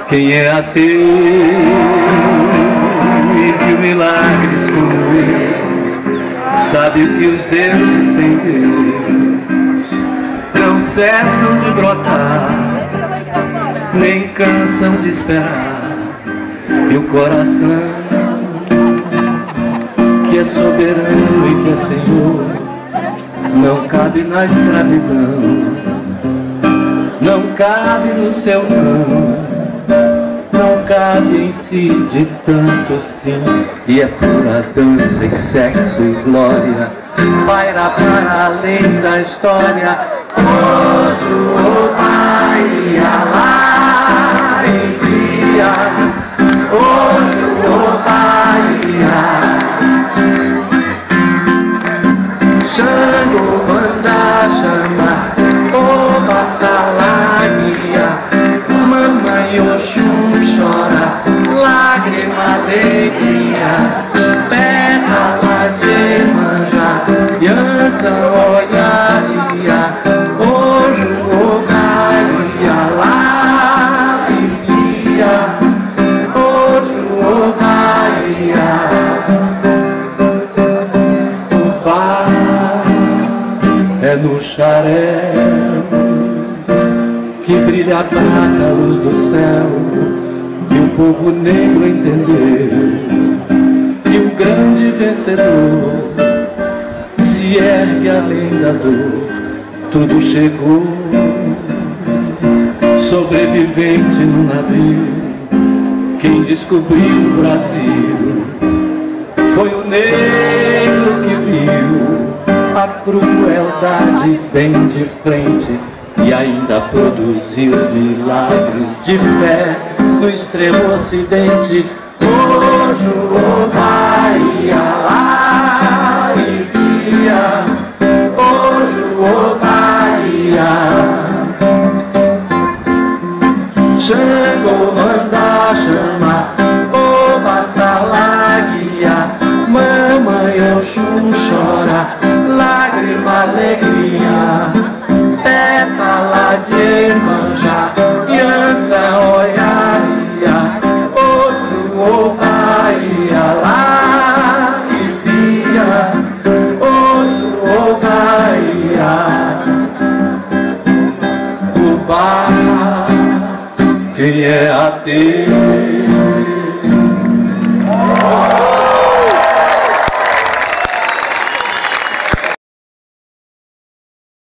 Quem é ateu e viu milagres como eu, sabe que os deuses sem Deus não cessam de brotar, nem cansam de esperar. E o coração que é soberano e que é Senhor não cabe na escravidão, não cabe no seu não cabe em si de tanto sim. E é pura dança e sexo e glória, paira para além da história. Hoje o Pai Alá envia, hoje o Pai Xangô manda chamar, o Batalaguia, mamãe Oxum chora, lágrima, alegria, pétala de Iemanjá, Yansan olharia, hoje o Gaia lá vivia, hoje o Gaia. O bar é no xarel que brilha a prata, a luz do céu, que o povo negro entendeu, que o grande vencedor se ergue além da dor. Tudo chegou, sobrevivente no navio. Quem descobriu o Brasil foi o negro que viu a crueldade bem de frente e ainda produziu milagres de fé no extremo ocidente. Hoje o Bahia lá envia, hoje o Bahia chegou, manda chamar, o Batalaguia, mamãe Oxum chora, lágrima, alegria, pétala de Iemanjá, Yansan olharia, hoje o Bahia lá vivia, hoje o Bahia. O bar, quem é ateu